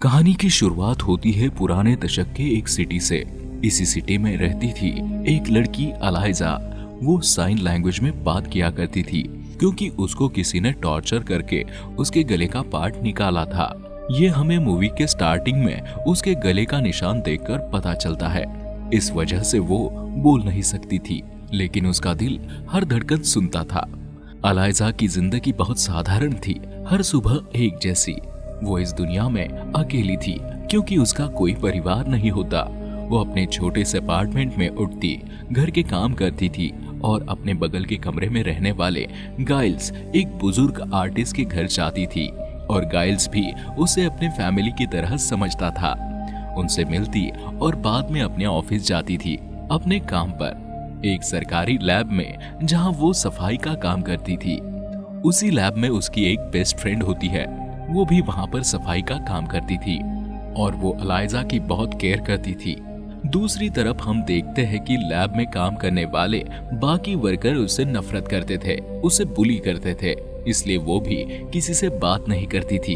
कहानी की शुरुआत होती है पुराने दशक के एक सिटी से। इसी सिटी में रहती थी एक लड़की अलाइजा। वो साइन लैंग्वेज में बात किया करती थी क्योंकि उसको किसी ने टॉर्चर करके उसके गले का पार्ट निकाला था। ये हमें मूवी के स्टार्टिंग में उसके गले का निशान देखकर पता चलता है। इस वजह से वो बोल नहीं सकती थी, लेकिन उसका दिल हर धड़कन सुनता था। अलाइजा की जिंदगी बहुत साधारण थी, हर सुबह एक जैसी। वो इस दुनिया में अकेली थी क्योंकि उसका कोई परिवार नहीं होता। वो अपने छोटे से अपार्टमेंट में उठती, घर के काम करती थी और अपने बगल के कमरे में रहने वाले गाइल्स, एक बुजुर्ग आर्टिस्ट के घर जाती थी और गाइल्स भी उसे अपने फैमिली की तरह समझता था। उनसे मिलती और बाद में अपने ऑफिस जाती थी, अपने काम पर, एक सरकारी लैब में जहां वो सफाई का काम करती थी। उसी लैब में उसकी एक बेस्ट फ्रेंड होती है, वो भी वहां पर सफाई का काम करती थी और वो अलाइजा की बहुत केयर करती थी। दूसरी तरफ हम देखते हैं कि लैब में काम करने वाले बाकी वर्कर उससे नफरत करते थे, उसे बुली करते थे, इसलिए वो भी किसी से बात नहीं करती थी।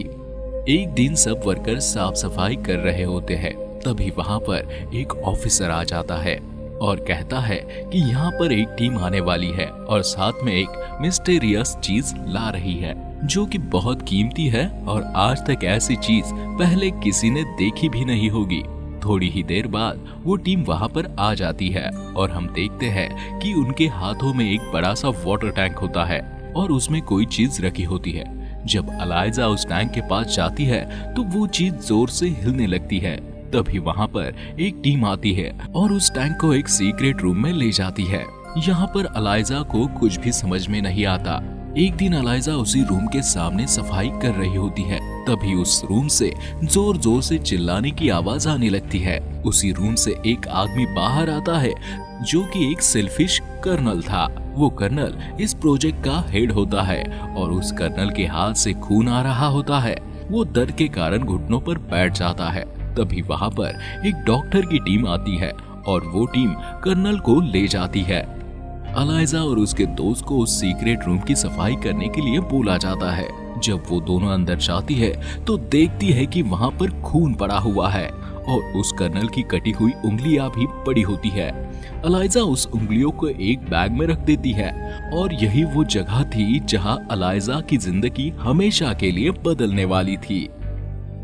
एक दिन सब वर्कर साफ सफाई कर रहे होते हैं, तभी वहां पर एक ऑफिसर आ जाता है और कहता है कि यहाँ पर एक टीम आने वाली है और साथ में एक मिस्टीरियस चीज ला रही है जो कि बहुत कीमती है और आज तक ऐसी चीज पहले किसी ने देखी भी नहीं होगी। थोड़ी ही देर बाद वो टीम वहां पर आ जाती है और हम देखते हैं कि उनके हाथों में एक बड़ा सा वाटर टैंक होता है और उसमें कोई चीज रखी होती है। जब अलाइजा उस टैंक के पास जाती है तो वो चीज जोर से हिलने लगती है। तभी वहां पर एक टीम आती है और उस टैंक को एक सीक्रेट रूम में ले जाती है। यहाँ पर अलाइजा को कुछ भी समझ में नहीं आता। एक दिन अलाइजा उसी रूम के सामने सफाई कर रही होती है, तभी उस रूम से जोर जोर से चिल्लाने की आवाज आने लगती है। उसी रूम से एक आदमी बाहर आता है जो कि एक सेल्फिश कर्नल था। वो कर्नल इस प्रोजेक्ट का हेड होता है और उस कर्नल के हाथ से खून आ रहा होता है। वो दर्द के कारण घुटनों पर बैठ जाता है। तभी वहां पर एक डॉक्टर की टीम आती है और वो टीम कर्नल को ले जाती है। अलाइजा और उसके दोस्त को उस सीक्रेट रूम की सफाई करने के लिए बोला जाता है। जब वो दोनों अंदर जाती है तो देखती है कि वहां पर खून पड़ा हुआ है और उस कर्नल की कटी हुई उंगलियां भी पड़ी होती है। अलाइजा उस उंगलियों को एक बैग में रख देती है और यही वो जगह थी जहां अलाइजा की जिंदगी हमेशा के लिए बदलने वाली थी।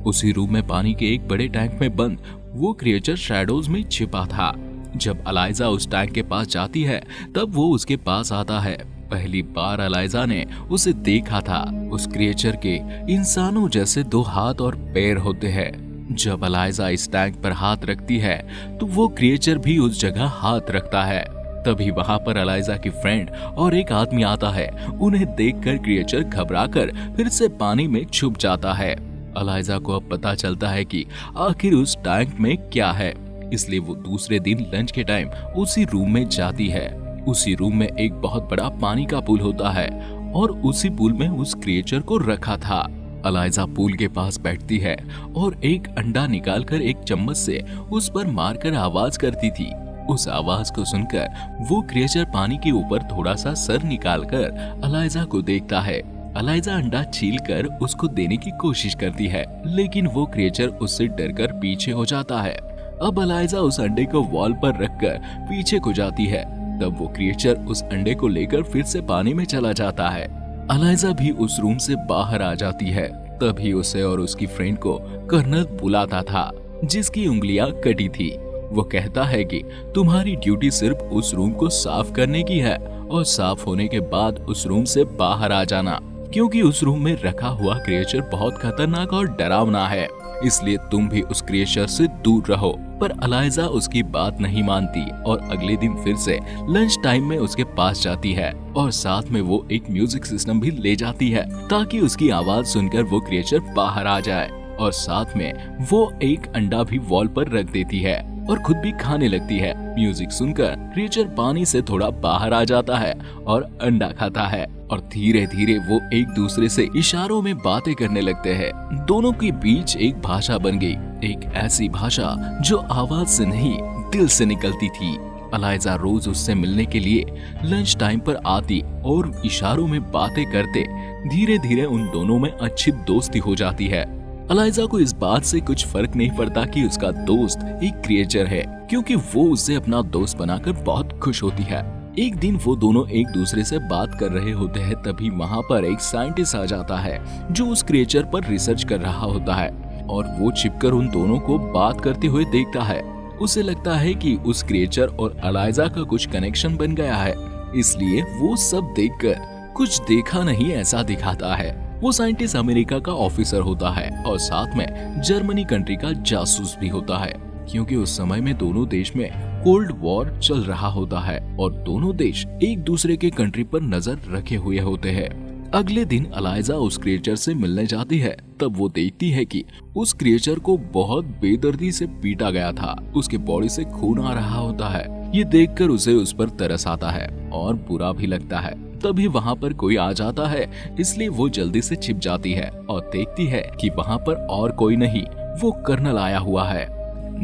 उसी रूम में पानी के एक बड़े टैंक में बंद वो क्रिएचर शैडोज में छिपा था। जब अलाइजा उस टैंक के पास जाती है तब वो उसके पास आता है। पहली बार अलाइजा ने उसे देखा था। उस क्रिएचर के इंसानों जैसे 2 हाथ और पैर होते हैं। जब अलाइजा इस टैंक पर हाथ रखती है तो वो क्रिएचर भी उस जगह हाथ रखता है। तभी वहां पर अलाइजा की फ्रेंड और एक आदमी आता है। उन्हें देखकर क्रिएचर घबराकर फिर से पानी में छुप जाता है। अलाइजा को अब पता चलता है कि आखिर उस टैंक में क्या है, इसलिए वो दूसरे दिन लंच के टाइम उसी रूम में जाती है। उसी रूम में एक बहुत बड़ा पानी का पूल होता है और उसी पूल में उस क्रिएचर को रखा था। अलाइजा पूल के पास बैठती है और एक अंडा निकालकर एक चम्मच से उस पर मारकर आवाज करती थी। उस आवाज को सुनकर वो क्रिएचर पानी के ऊपर थोड़ा सा सर निकालकर अलाइजा को देखता है। अलाइजा अंडा छीलकर उसको देने की कोशिश करती है, लेकिन वो क्रिएचर उससे डरकर पीछे हो जाता है। अब अलाइजा उस अंडे को वॉल पर रखकर पीछे को जाती है। तब वो क्रिएचर उस अंडे को लेकर फिर से पानी में चला जाता है। अलाइजा भी उस रूम से बाहर आ जाती है। तभी उसे और उसकी फ्रेंड को कर्नल बुलाता था जिसकी उंगलियां कटी थी। वो कहता है कि तुम्हारी ड्यूटी सिर्फ उस रूम को साफ करने की है और साफ होने के बाद उस रूम से बाहर आ जाना, क्योंकि उस रूम में रखा हुआ क्रिएचर बहुत खतरनाक और डरावना है, इसलिए तुम भी उस क्रिएचर से दूर रहो। पर अलाइजा उसकी बात नहीं मानती और अगले दिन फिर से लंच टाइम में उसके पास जाती है और साथ में वो एक म्यूजिक सिस्टम भी ले जाती है ताकि उसकी आवाज सुनकर वो क्रिएचर बाहर आ जाए। और साथ में वो एक अंडा भी वॉल पर रख देती है और खुद भी खाने लगती है। म्यूजिक सुनकर क्रिएचर पानी से थोड़ा बाहर आ जाता है और अंडा खाता है और धीरे धीरे वो एक दूसरे से इशारों में बातें करने लगते हैं। दोनों के बीच एक भाषा बन गई, एक ऐसी भाषा जो आवाज से नहीं दिल से निकलती थी। अलाइजा रोज उससे मिलने के लिए लंच टाइम पर आती और इशारों में बातें करते धीरे धीरे उन दोनों में अच्छी दोस्ती हो जाती है। अलाइजा को इस बात से कुछ फर्क नहीं पड़ता कि उसका दोस्त एक क्रिएचर है, क्योंकि वो उसे अपना दोस्त बनाकर बहुत खुश होती है। एक दिन वो दोनों एक दूसरे से बात कर रहे होते हैं, तभी वहाँ पर एक साइंटिस्ट आ जाता है जो उस क्रिएचर पर रिसर्च कर रहा होता है, और वो छिपकर उन दोनों को बात करते हुए देखता है। उसे लगता है कि उस क्रिएचर और अलाइजा का कुछ कनेक्शन बन गया है, इसलिए वो सब देखकर कुछ देखा नहीं ऐसा दिखाता है। वो साइंटिस्ट अमेरिका का ऑफिसर होता है और साथ में जर्मनी कंट्री का जासूस भी होता है, क्योंकि उस समय में दोनों देश में कोल्ड वॉर चल रहा होता है और दोनों देश एक दूसरे के कंट्री पर नजर रखे हुए होते हैं। अगले दिन अलाइजा उस क्रिएचर से मिलने जाती है, तब वो देखती है कि उस क्रिएचर को बहुत बेदर्दी से पीटा गया था, उसके बॉडी से खून आ रहा होता है। ये देखकर उसे उस पर तरस आता है और बुरा भी लगता है। तभी वहाँ पर कोई आ जाता है, इसलिए वो जल्दी से छिप जाती है और देखती है कि वहाँ पर और कोई नहीं, वो कर्नल आया हुआ है।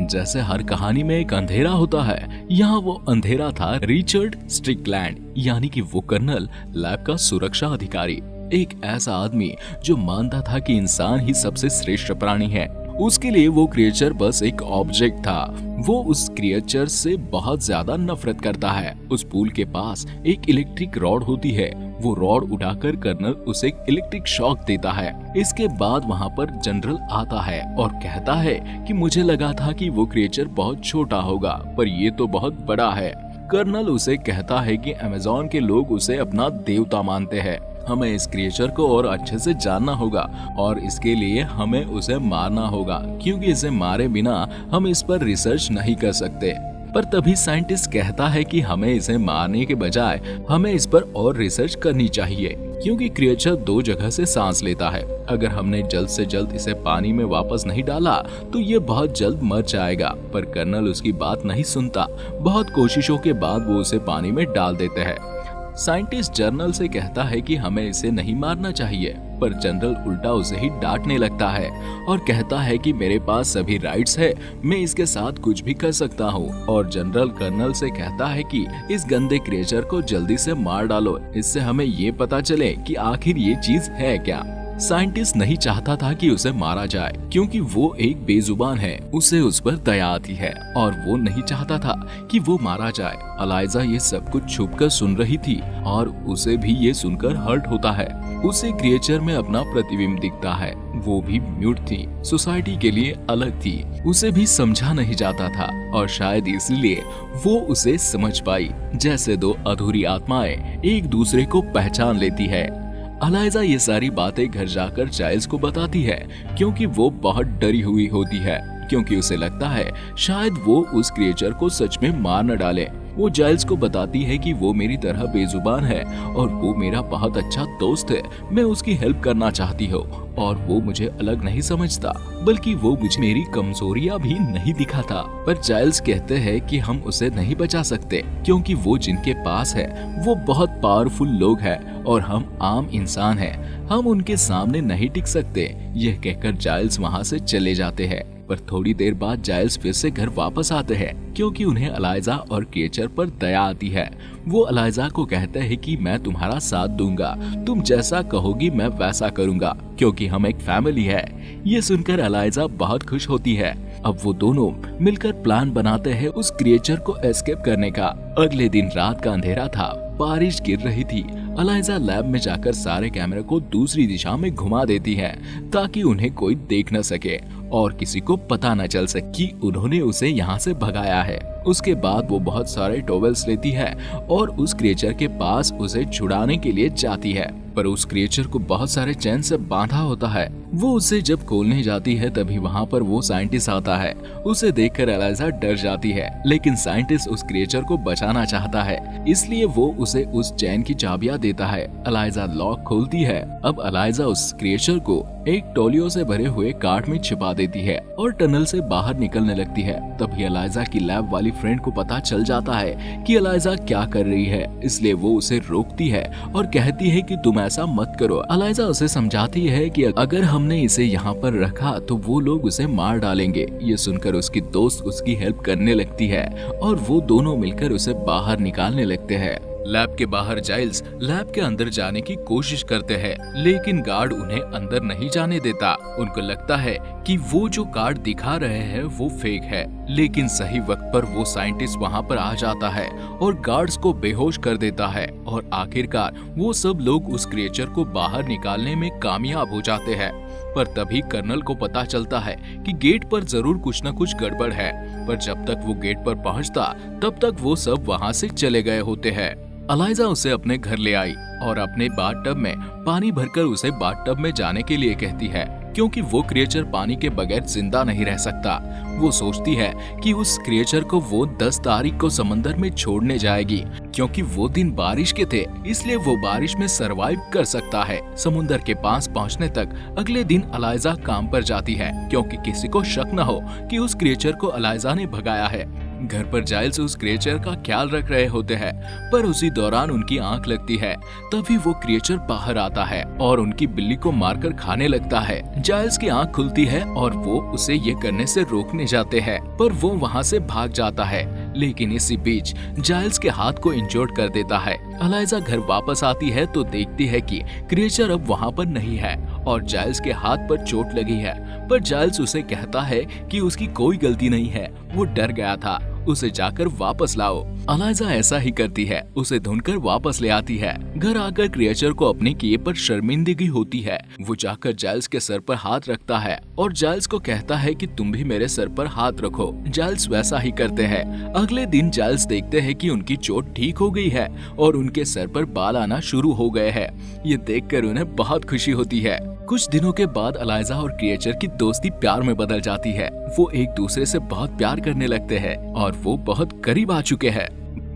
जैसे हर कहानी में एक अंधेरा होता है, यहाँ वो अंधेरा था रिचर्ड स्ट्रिकलैंड, यानी कि वो कर्नल, लैब का सुरक्षा अधिकारी, एक ऐसा आदमी जो मानता था कि इंसान ही सबसे श्रेष्ठ प्राणी है। उसके लिए वो क्रिएचर बस एक ऑब्जेक्ट था। वो उस क्रिएचर से बहुत ज्यादा नफरत करता है। उस पुल के पास एक इलेक्ट्रिक रॉड होती है, वो रॉड उठाकर कर्नल उसे इलेक्ट्रिक शॉक देता है। इसके बाद वहाँ पर जनरल आता है और कहता है कि मुझे लगा था कि वो क्रिएचर बहुत छोटा होगा, पर ये तो बहुत बड़ा है। कर्नल उसे कहता है कि अमेज़न के लोग उसे अपना देवता मानते हैं, हमें इस क्रिएचर को और अच्छे से जानना होगा और इसके लिए हमें उसे मारना होगा, क्योंकि इसे मारे बिना हम इस पर रिसर्च नहीं कर सकते। पर तभी साइंटिस्ट कहता है कि हमें इसे मारने के बजाय हमें इस पर और रिसर्च करनी चाहिए, क्योंकि क्रिएचर 2 जगह से सांस लेता है। अगर हमने जल्द से जल्द इसे पानी में वापस नहीं डाला तो ये बहुत जल्द मर जाएगा। पर कर्नल उसकी बात नहीं सुनता। बहुत कोशिशों के बाद वो उसे पानी में डाल देते हैं। साइंटिस्ट जनरल से कहता है कि हमें इसे नहीं मारना चाहिए, पर जनरल उल्टा उसे ही डांटने लगता है और कहता है कि मेरे पास सभी राइट्स है, मैं इसके साथ कुछ भी कर सकता हूँ। और जनरल कर्नल से कहता है कि इस गंदे क्रिएचर को जल्दी से मार डालो, इससे हमें ये पता चले कि आखिर ये चीज है क्या। साइंटिस्ट नहीं चाहता था कि उसे मारा जाए, क्योंकि वो एक बेजुबान है, उसे उस पर दया आती है और वो नहीं चाहता था कि वो मारा जाए। अलाइजा ये सब कुछ छुपकर सुन रही थी और उसे भी ये सुनकर हर्ट होता है। उसे क्रिएचर में अपना प्रतिबिंब दिखता है। वो भी म्यूट थी, सोसाइटी के लिए अलग थी, उसे भी समझा नहीं जाता था और शायद इसलिए वो उसे समझ पाई। जैसे 2 अधूरी आत्माएं एक दूसरे को पहचान लेती है। अलाइजा ये सारी बातें घर जाकर जाइल्स को बताती है, क्योंकि वो बहुत डरी हुई होती है, क्योंकि उसे लगता है शायद वो उस क्रिएचर को सच में मार न डाले। वो जाइल्स को बताती है कि वो मेरी तरह बेजुबान है और वो मेरा बहुत अच्छा दोस्त है, मैं उसकी हेल्प करना चाहती हूँ और वो मुझे अलग नहीं समझता, बल्कि वो मुझे मेरी कमजोरियां भी नहीं दिखाता। पर जाइल्स कहते हैं कि हम उसे नहीं बचा सकते, क्योंकि वो जिनके पास है वो बहुत पावरफुल लोग हैं और हम आम इंसान हैं, हम उनके सामने नहीं टिक सकते। यह कहकर जाइल्स वहाँ से चले जाते हैं। पर थोड़ी देर बाद जाइल्स फिर से घर वापस आते हैं, क्योंकि उन्हें अलाइजा और क्रिएचर पर दया आती है। वो अलाइजा को कहते हैं कि मैं तुम्हारा साथ दूंगा, तुम जैसा कहोगी मैं वैसा करूंगा, क्योंकि हम एक फैमिली है। ये सुनकर अलाइजा बहुत खुश होती है। अब वो दोनों मिलकर प्लान बनाते हैं उस क्रिएचर को एस्केप करने का। अगले दिन रात का अंधेरा था, बारिश गिर रही थी। अलाइजा लैब में जाकर सारे कैमरे को दूसरी दिशा में घुमा देती है, ताकि उन्हें कोई देख न सके और किसी को पता न चल सके कि उन्होंने उसे यहाँ से भगाया है। उसके बाद वो बहुत सारे टॉवेल्स लेती है और उस क्रिएचर के पास उसे छुड़ाने के लिए जाती है, पर उस क्रिएचर को बहुत सारे चैन से बांधा होता है। वो उसे जब खोलने जाती है तभी वहाँ पर वो साइंटिस्ट आता है। उसे देखकर अलाइजा डर जाती है, लेकिन साइंटिस्ट उस क्रिएचर को बचाना चाहता है, इसलिए वो उसे उस चैन की चाबियां देता है। अलाइजा लॉक खोलती है। अब अलाइजा उस क्रिएचर को एक टोलियो से भरे हुए कार्ट में छिपा देती है और टनल से बाहर निकलने लगती है। तभी अलाइजा की लैब वाली फ्रेंड को पता चल जाता है कि अलाइजा क्या कर रही है, इसलिए वो उसे रोकती है और कहती है कि तुम ऐसा मत करो। अलाइजा उसे समझाती है कि अगर हमने इसे यहाँ पर रखा तो वो लोग उसे मार डालेंगे। ये सुनकर उसकी दोस्त उसकी हेल्प करने लगती है और वो दोनों मिलकर उसे बाहर निकालने लगते हैं। लैब के बाहर जाइल्स लैब के अंदर जाने की कोशिश करते हैं, लेकिन गार्ड उन्हें अंदर नहीं जाने देता। उनको लगता है कि वो जो कार्ड दिखा रहे हैं वो फेक है, लेकिन सही वक्त पर वो साइंटिस्ट वहाँ पर आ जाता है और गार्ड्स को बेहोश कर देता है और आखिरकार वो सब लोग उस क्रिएचर को बाहर निकालने में कामयाब हो जाते हैं। पर तभी कर्नल को पता चलता है कि गेट पर जरूर कुछ न कुछ गड़बड़ है, पर जब तक वो गेट पर पहुंचता तब तक वो सब वहां से चले गए होते हैं। अलाइजा उसे अपने घर ले आई और अपने बाथटब में पानी भरकर उसे बाथटब में जाने के लिए कहती है, क्योंकि वो क्रिएचर पानी के बगैर जिंदा नहीं रह सकता। वो सोचती है कि उस क्रिएचर को वो 10 तारीख को समंदर में छोड़ने जाएगी, क्योंकि वो दिन बारिश के थे, इसलिए वो बारिश में सरवाइव कर सकता है। समुंदर के पास पहुंचने तक अगले दिन अलाइजा काम पर जाती है, क्योंकि किसी को शक न हो कि उस क्रिएचर को अलाइजा ने भगाया है। घर पर जाइल्स उस क्रिएचर का ख्याल रख रहे होते हैं, पर उसी दौरान उनकी आंख लगती है। तभी वो क्रिएचर बाहर आता है और उनकी बिल्ली को मारकर खाने लगता है। जाइल्स की आंख खुलती है और वो उसे ये करने से रोकने जाते हैं, पर वो वहाँ से भाग जाता है। लेकिन इसी बीच जाइल्स के हाथ को इंजर्ड कर देता है। अलाइजा घर वापस आती है तो देखती है कि क्रिएचर अब वहाँ पर नहीं है और जाइल्स के हाथ पर चोट लगी है, पर जाइल्स उसे कहता है कि उसकी कोई गलती नहीं है, वो डर गया था, उसे जाकर वापस लाओ। अलाइजा ऐसा ही करती है, उसे ढूंढकर वापस ले आती है। घर आकर क्रिएचर को अपने किए पर शर्मिंदगी होती है। वो जाकर जाइल्स के सर पर हाथ रखता है और जाइल्स को कहता है कि तुम भी मेरे सर पर हाथ रखो। जाइल्स वैसा ही करते हैं। अगले दिन जाइल्स देखते हैं कि उनकी चोट ठीक हो गई है और उनके सर पर बाल आना शुरू हो गए हैं। ये देखकर उन्हें बहुत खुशी होती है। कुछ दिनों के बाद अलाइजा और क्रिएचर की दोस्ती प्यार में बदल जाती है। वो एक दूसरे से बहुत प्यार करने लगते हैं और वो बहुत करीब आ चुके हैं।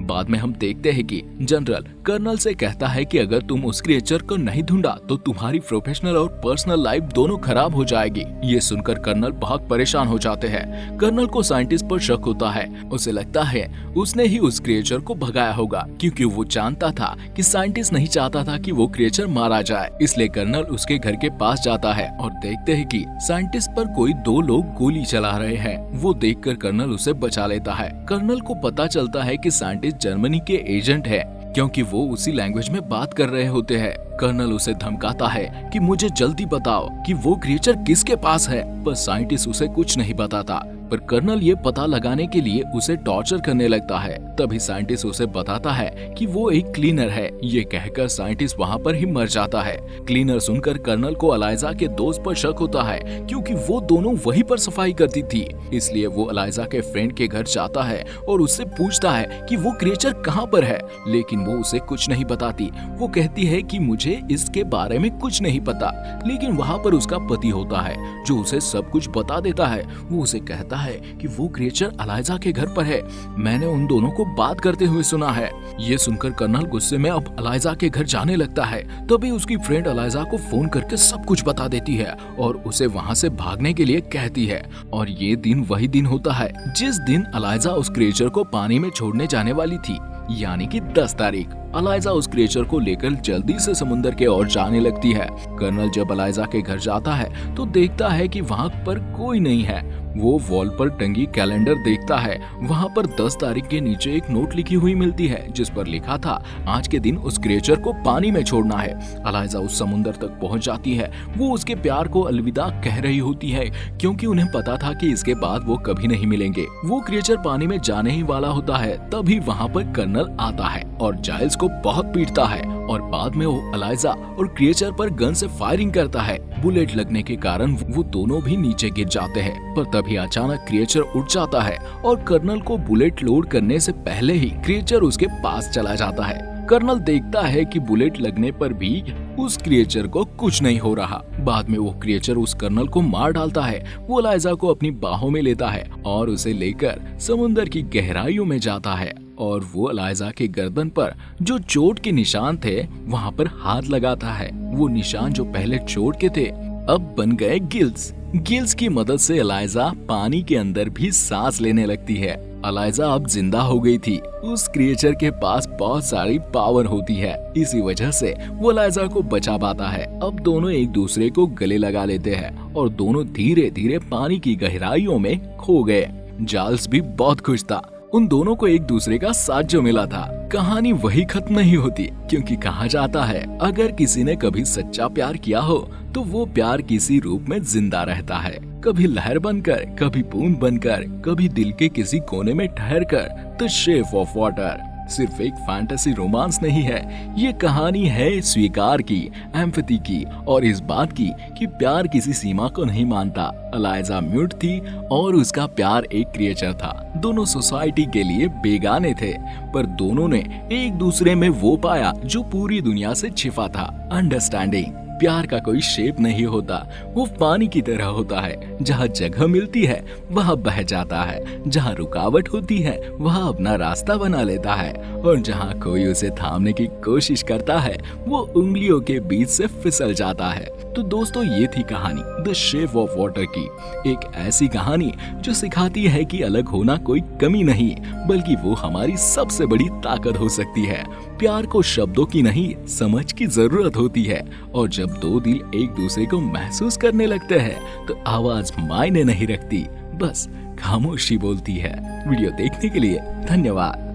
बाद में हम देखते हैं कि जनरल कर्नल से कहता है कि अगर तुम उस क्रिएचर को नहीं ढूंढा तो तुम्हारी प्रोफेशनल और पर्सनल लाइफ दोनों खराब हो जाएगी। ये सुनकर कर्नल बहुत परेशान हो जाते हैं। कर्नल को साइंटिस्ट पर शक होता है। उसे लगता है उसने ही उस क्रिएचर को भगाया होगा, क्योंकि वो जानता था कि साइंटिस्ट नहीं चाहता था कि वो क्रिएचर मारा जाए। इसलिए कर्नल उसके घर के पास जाता है और देखते हैं कि साइंटिस्ट पर कोई 2 लोग गोली चला रहे हैं। वो देखकर कर्नल उसे बचा लेता है। कर्नल को पता चलता है कि साइंटिस्ट जर्मनी के एजेंट है, क्योंकि वो उसी लैंग्वेज में बात कर रहे होते हैं। कर्नल उसे धमकाता है कि मुझे जल्दी बताओ कि वो क्रिएचर किसके पास है, पर साइंटिस्ट उसे कुछ नहीं बताता। पर कर्नल ये पता लगाने के लिए उसे टॉर्चर करने लगता है। तभी साइंटिस्ट उसे बताता है कि वो एक क्लीनर है। ये कहकर साइंटिस्ट वहाँ पर ही मर जाता है। क्लीनर सुनकर कर्नल को अलाइजा के दोस्त पर शक होता है, क्योंकि वो दोनों वहीं पर सफाई करती थी। इसलिए वो अलाइजा के फ्रेंड के घर जाता है और उससे पूछता है कि वो क्रिएचर कहाँ पर है, लेकिन वो उसे कुछ नहीं बताती। वो कहती है कि मुझे इसके बारे में कुछ नहीं पता, लेकिन वहाँ पर उसका पति होता है जो उसे सब कुछ बता देता है। वो उसे कहता है कि वो क्रिएचर अलाइजा के घर पर है, मैंने उन दोनों को बात करते हुए सुना है। ये सुनकर कर्नल गुस्से में अब अलाइजा के घर जाने लगता है। तभी उसकी फ्रेंड अलाइजा को फोन करके सब कुछ बता देती है और उसे वहाँ से भागने के लिए कहती है। और ये दिन वही दिन होता है जिस दिन अलाइजा उस क्रिएचर को पानी में छोड़ने जाने वाली थी, यानी कि 10 तारीख। अलाइजा उस क्रिएचर को लेकर जल्दी से समुद्र के ओर जाने लगती है। कर्नल जब अलाइजा के घर जाता है तो देखता है कि वहाँ पर कोई नहीं है। वो वॉल पर टंगी कैलेंडर देखता है। वहाँ पर 10 तारीख के नीचे एक नोट लिखी हुई मिलती है, जिस पर लिखा था आज के दिन उस क्रिएचर को पानी में छोड़ना है। अलाइजा उस समुद्र तक पहुँच जाती है। वो उसके प्यार को अलविदा कह रही होती है, क्योंकि उन्हें पता था कि इसके बाद वो कभी नहीं मिलेंगे। वो क्रिएचर पानी में जाने ही वाला होता है। तभी वहाँ पर कर्नल आता है और जाइल्स को बहुत पीटता है और बाद में वो अलाइजा और क्रिएचर पर गन से फायरिंग करता है। बुलेट लगने के कारण वो दोनों भी नीचे गिर जाते हैं। पर तभी अचानक क्रिएचर उठ जाता है और कर्नल को बुलेट लोड करने से पहले ही क्रिएचर उसके पास चला जाता है। कर्नल देखता है कि बुलेट लगने पर भी उस क्रिएचर को कुछ नहीं हो रहा। बाद में वो क्रिएचर उस कर्नल को मार डालता है। वो अलाइजा को अपनी बाहों में लेता है और उसे लेकर समुद्र की गहराइयों में जाता है और वो अलाइजा के गर्दन पर जो चोट के निशान थे वहाँ पर हाथ लगाता है। वो निशान जो पहले चोट के थे अब बन गए गिल्स। गिल्स की मदद से अलाइजा पानी के अंदर भी सांस लेने लगती है। अलाइजा अब जिंदा हो गई थी। उस क्रिएचर के पास बहुत सारी पावर होती है, इसी वजह से वो अलाइजा को बचा पाता है। अब दोनों एक दूसरे को गले लगा लेते हैं और दोनों धीरे धीरे पानी की गहराइयों में खो गए। जाइल्स भी बहुत खुश था। उन दोनों को एक दूसरे का साथ जो मिला था। कहानी वही खत्म नहीं होती, क्योंकि कहा जाता है अगर किसी ने कभी सच्चा प्यार किया हो तो वो प्यार किसी रूप में जिंदा रहता है, कभी लहर बनकर, कभी बूंद बनकर, कभी दिल के किसी कोने में ठहर कर। द शेप ऑफ वाटर सिर्फ एक फैंटेसी रोमांस नहीं है, ये कहानी है स्वीकार की, एम्पैथी की और इस बात की कि प्यार किसी सीमा को नहीं मानता। अलाइजा म्यूट थी और उसका प्यार एक क्रिएचर था। दोनों सोसाइटी के लिए बेगाने थे, पर दोनों ने एक दूसरे में वो पाया जो पूरी दुनिया से छिपा था, अंडरस्टैंडिंग। प्यार का कोई शेप नहीं होता, वो पानी की तरह होता है, जहाँ जगह मिलती है वहाँ बह जाता है, जहाँ रुकावट होती है वहाँ अपना रास्ता बना लेता है, और जहाँ कोई उसे थामने की कोशिश करता है वो उंगलियों के बीच से फिसल जाता है। तो दोस्तों, ये थी कहानी द शेप ऑफ वाटर की, एक ऐसी कहानी जो सिखाती है कि अलग होना कोई कमी नहीं, बल्कि वो हमारी सबसे बड़ी ताकत हो सकती है। प्यार को शब्दों की नहीं, समझ की जरूरत होती है, और जब दो दिल एक दूसरे को महसूस करने लगते हैं तो आवाज मायने नहीं रखती, बस खामोशी बोलती है। वीडियो देखने के लिए धन्यवाद।